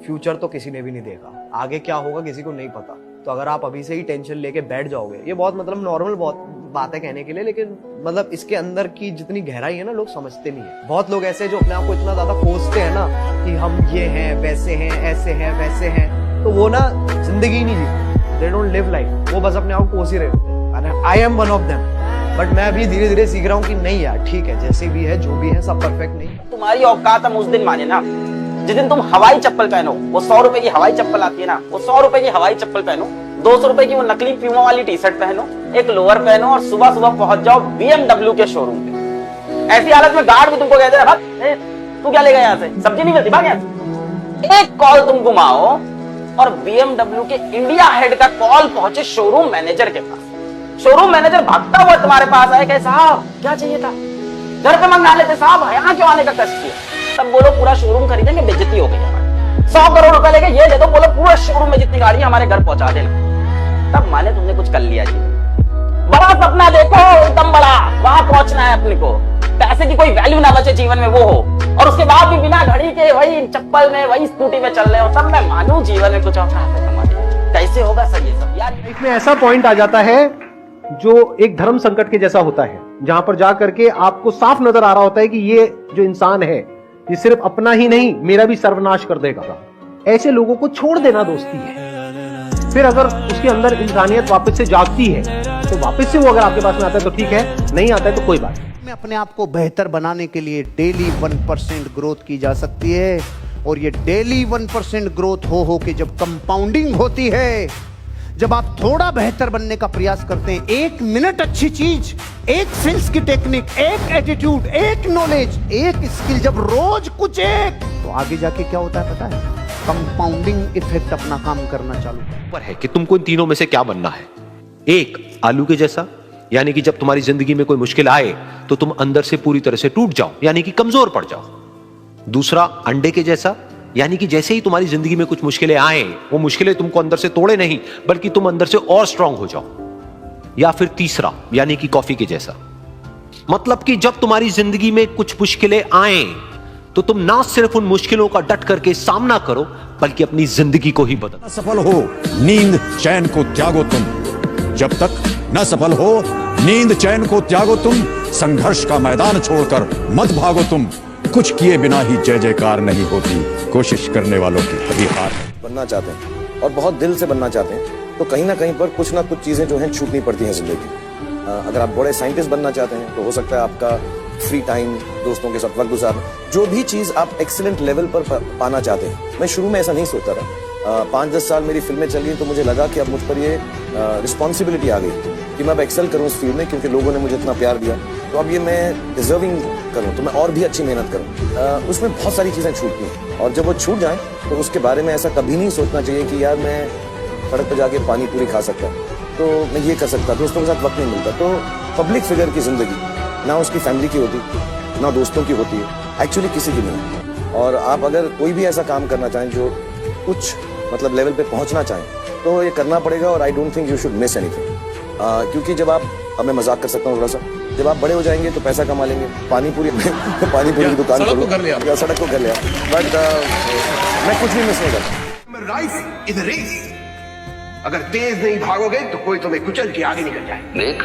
Future तो किसी ने भी नहीं देखा, आगे क्या होगा किसी को नहीं पता। तो अगर आप अभी से ही टेंशन लेके बैठ जाओगे, ये बहुत मतलब नॉर्मल बहुत बात है कहने के लिए, लेकिन मतलब इसके अंदर की जितनी गहराई है ना लोग समझते नहीं है। बहुत लोग ऐसे जो अपने आप को इतना ज्यादा कोसते हैं ना कि हम ये हैं, वैसे हैं, ऐसे हैं, वैसे हैं, तो वो ना जिंदगी नहीं जीते, दे डोंट लिव लाइफ, वो बस अपने आप को कोस ही रहे। I am one of them, but मैं अभी धीरे धीरे सीख रहा हूँ कि नहीं यार ठीक है, जैसे भी है जो भी है सब परफेक्ट नहीं। तुम्हारी औकात हम उस दिन माने ना जिस दिन तुम हवाई चप्पल पहनो, वो 100 रुपए की हवाई चप्पल आती है ना, वो 100 रुपए की हवाई चप्पल पहनो, 200 रुपए की वो नकली प्यूमा वाली टी शर्ट पहनो, एक लोअर पहनो और सुबह सुबह पहुंच जाओ BMW के शोरूम पे। ऐसी हालत में गार्ड भी तुमको कहते हैं तू क्या लेगा यहाँ से, सब्जी नहीं मिलती भाग यहाँ से। एक कॉल तुम घुमाओ और BMW के इंडिया हेड का कॉल पहुंचे शोरूम मैनेजर के पास। शोरूम मैनेजर भागता हुआ तुम्हारे पास आए, कहे साहब क्या चाहिए था, घर पे मंगा लेते साहब, यहाँ क्यों आने का कष्ट किया। तब बोलो पूरा शोरूम खरीदेंगे, बेइज्जती हो गई हमारी, 100 करोड़ रुपए लेके ये दे दो, बोलो पूरा शोरूम में जितनी गाड़ी हमारे घर पहुंचा देना। तब माने तुमने कुछ कर लिया जी। बड़ा सपना देखो, एकदम बड़ा, वहां पहुंचना है अपने को, पैसे की कोई वैल्यू ना बचे जीवन में वो हो, और उसके बाद भी बिना घड़ी के वही चप्पल में वही स्कूटी में चल रहे हो, तब मैं मानू जीवन में कुछ औकात है तुम्हारी। कैसे होगा सर ये सब यार। लाइफ में ऐसा पॉइंट आ जाता है जो एक धर्म संकट के जैसा होता है, जहां पर जाकर के आपको साफ नजर आ रहा होता है कि ये जो इंसान है ये सिर्फ अपना ही नहीं मेरा भी सर्वनाश कर देगा। ऐसे लोगों को छोड़ देना दोस्ती है। फिर अगर उसके अंदर इंसानियत वापस से जागती है तो वापस से वो अगर आपके पास में आता है तो ठीक है, नहीं आता है तो कोई बात नहीं। अपने आप को बेहतर बनाने के लिए डेली 1% ग्रोथ की जा सकती है, और ये डेली 1% ग्रोथ हो के जब कंपाउंडिंग होती है, जब आप थोड़ा बेहतर बनने का प्रयास करते हैं, 1 मिनट अच्छी चीज, एक सेल्स की टेक्निक, एक एटीट्यूड, एक नॉलेज, एक स्किल, जब रोज कुछ एक, तो आगे जाके क्या होता है पता है, कंपाउंडिंग इफेक्ट अपना काम करना चालू पर है कि तुमको इन तीनों में से क्या बनना है। एक, आलू के जैसा, यानी कि जब तुम्हारी जिंदगी में कोई मुश्किल आए तो तुम अंदर से पूरी तरह से टूट जाओ, यानी कि कमजोर पड़ जाओ। दूसरा, अंडे के जैसा, यानी कि जैसे ही तुम्हारी जिंदगी में कुछ मुश्किलें आए, वो मुश्किलें तुमको अंदर से तोड़े नहीं बल्कि तुम अंदर से और स्ट्रांग हो जाओ। या फिर तीसरा, यानी कि कॉफी के जैसा, मतलब कि जब तुम्हारी जिंदगी में कुछ मुश्किलें आए तो तुम ना सिर्फ उन मुश्किलों का डट करके सामना करो बल्कि अपनी जिंदगी को ही बदलो। सफल हो नींद चैन को त्यागो तुम, जब तक न सफल हो नींद चैन को त्यागो तुम, संघर्ष का मैदान छोड़कर मत भागो तुम, कुछ किए बिना ही जय जयकार नहीं होती, कोशिश करने वालों की कभी हार। बनना चाहते हैं और बहुत दिल से बनना चाहते हैं तो कहीं ना कहीं पर कुछ ना कुछ चीजें जो हैं छूटनी पड़ती हैं जिंदगी। अगर आप बड़े साइंटिस्ट बनना चाहते हैं तो हो सकता है आपका फ्री टाइम, दोस्तों के साथ वक्त गुजारना, जो भी चीज आप एक्सीलेंट लेवल पर पाना चाहते हैं। मैं शुरू में ऐसा नहीं सोचता था, 5-10 साल मेरी फिल्में चली तो मुझे लगा कि अब मुझ पर ये रिस्पॉन्सिबिलिटी आ गई कि मैं अब एक्सेल करूं इस फील्ड में, क्योंकि लोगों ने मुझे इतना प्यार दिया, तो अब ये मैं डिजर्विंग करूं तो मैं और भी अच्छी मेहनत करूं। उसमें बहुत सारी चीजें छूटती हैं और जब वो छूट जाएं तो उसके बारे में ऐसा कभी नहीं सोचना चाहिए कि यार मैं सड़क पर जाके पानी पूरी खा सकता, तो मैं ये कर सकता, दोस्तों के साथ वक्त नहीं मिलता। तो पब्लिक फिगर की जिंदगी ना उसकी फैमिली की होती, ना दोस्तों की होती है, एक्चुअली किसी की नहीं। और आप अगर कोई भी ऐसा काम करना चाहें जो कुछ मतलब लेवल पे पहुंचना चाहें तो ये करना पड़ेगा, और I don't think you should miss anything. क्योंकि जब आप, अब मैं मजाक कर सकता हूँ थोड़ा सा, जब आप बड़े हो जाएंगे तो पैसा कमा लेंगे, पानी पूरी की दुकान खोलो, या सड़क को कर लिया, बट मैं कुछ भी मिस नहीं करता। लाइफ इज अ रेस, अगर तेज नहीं भागोगे तो कोई तुम्हें कुचल के आगे निकल जाए। देख,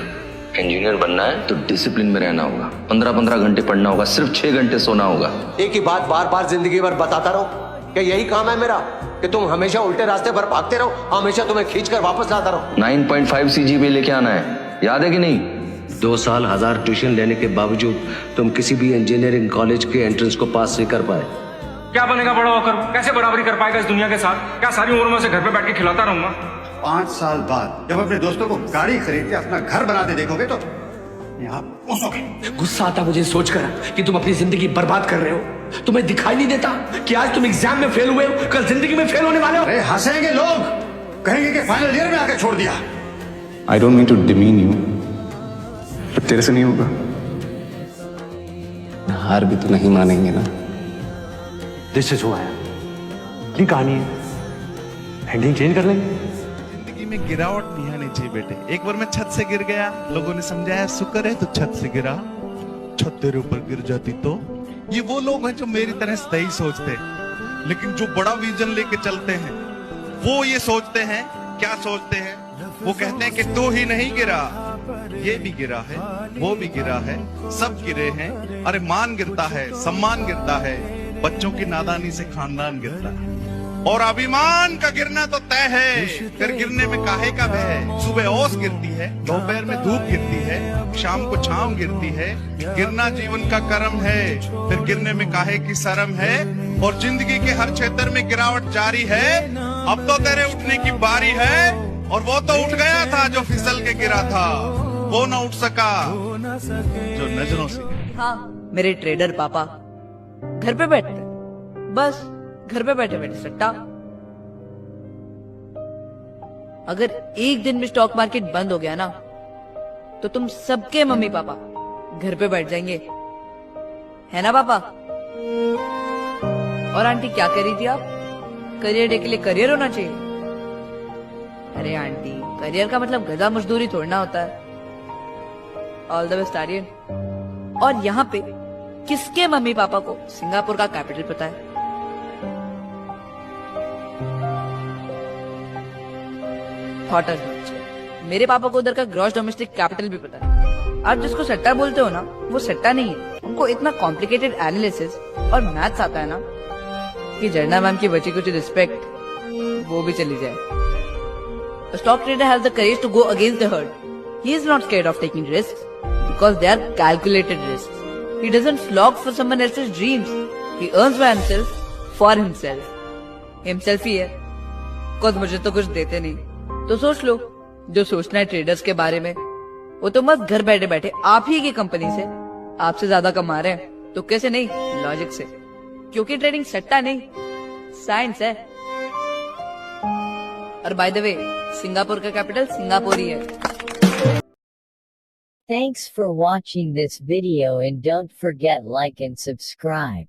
इंजीनियर बनना है तो डिसिप्लिन में रहना होगा, 15-15 घंटे पढ़ना होगा, सिर्फ 6 घंटे सोना होगा। एक ही बात बार बार जिंदगी भर बताता रहो, क्या यही काम है मेरा कि तुम हमेशा उल्टे रास्ते पर भागते रहो, हमेशा तुम्हें खींचकर वापस लाता रहो। 9.5 CGPA लेके आना है, याद है कि नहीं? 2 साल 1000 ट्यूशन लेने के बावजूद तुम किसी भी इंजीनियरिंग कॉलेज के एंट्रेंस को पास नहीं कर पाए। क्या बनेगा बड़ा होकर, कैसे बराबरी कर पाएगा इस दुनिया के साथ? क्या सारी उम्र में से घर पे बैठ के खिलाता रहूंगा? 5 साल बाद जब अपने दोस्तों को गाड़ी खरीद के अपना घर बनाते देखोगे तो आप उठोगे। गुस्सा आता मुझे सोचकर कि तुम अपनी जिंदगी बर्बाद कर रहे हो। तुम्हें दिखाई नहीं देता कि आज तुम एग्जाम में फेल हुए हो, कल जिंदगी में फेल होने वाले हो? अरे हंसेंगे लोग, कहेंगे कि फाइनल ईयर में आके छोड़ दिया। I don't mean to demean you, पर तेरे से नहीं होगा। हार भी तो नहीं मानेंगे ना। This is who I am, ये कहानी है, हेडिंग चेंज कर लेंगे। जिंदगी में गिरावट नहीं आनी चाहिए बेटे। एक बार मैं छत से गिर गया, लोगों ने समझाया शुक्र है तो छत से गिरा, छत तेरे ऊपर गिर जाती तो। ये वो लोग हैं जो मेरी तरह सही सोचते, लेकिन जो बड़ा विजन लेके चलते हैं वो ये सोचते हैं, क्या सोचते हैं, वो कहते हैं कि तू ही नहीं गिरा, ये भी गिरा है, वो भी गिरा है, सब गिरे हैं। अरे मान गिरता है, सम्मान गिरता है, बच्चों की नादानी से खानदान गिरता है। और अभिमान का गिरना तो तय है, फिर गिरने में काहे का भय है। सुबह ओस गिरती है, दोपहर में धूप गिरती है, शाम को छांव गिरती है। गिरना जीवन का कर्म है, फिर गिरने में काहे की शर्म है। और जिंदगी के हर क्षेत्र में गिरावट जारी है, अब तो तेरे उठने की बारी है। और वो तो उठ गया था जो फिसल के गिरा था, वो न उठ सका जो नजरों से। हाँ, मेरे ट्रेडर पापा घर पे बैठते, बस घर पे बैठे बैठे सट्टा। अगर एक दिन में स्टॉक मार्केट बंद हो गया ना, तो तुम सबके मम्मी पापा घर पे बैठ जाएंगे, है ना पापा? और आंटी क्या कर रही थी आप? करियर डे के लिए करियर होना चाहिए। अरे आंटी, करियर का मतलब गधा मजदूरी थोड़ना होता है। All the best Aryan. और यहाँ पे किसके मम्मी पापा को सिंगापुर का कैपिटल पता है? Thought as much. मेरे पापा को उधर का ग्रॉस डोमेस्टिक कैपिटल भी पता है। आप जिसको सट्टा बोलते हो ना, वो सट्टा नहीं है। उनको इतना कॉम्प्लिकेटेड एनालिसिस और मैथ्स आता है ना कि जर्ना मैम की बची कुछ रिस्पेक्ट वो भी चली जाए। A stock trader has the courage to go against the herd. He is not scared of taking risks because they are calculated risks. He doesn't slog for someone else's dreams. He earns by himself for himself. Himself ही है, cause मुझे तो कुछ देते नहीं। तो सोच लो, जो सोचना है ट्रेडर्स के बारे में, वो तो मत घर बैठे बैठे आप ही की कंपनी से आपसे ज्यादा कमा रहे हैं। तो कैसे नहीं? लॉजिक से। क्योंकि ट्रेडिंग सट्टा नहीं, साइंस है। और बाय द वे, सिंगापुर का कैपिटल सिंगापुर ही है। Thanks for watching this video and don't forget like and subscribe.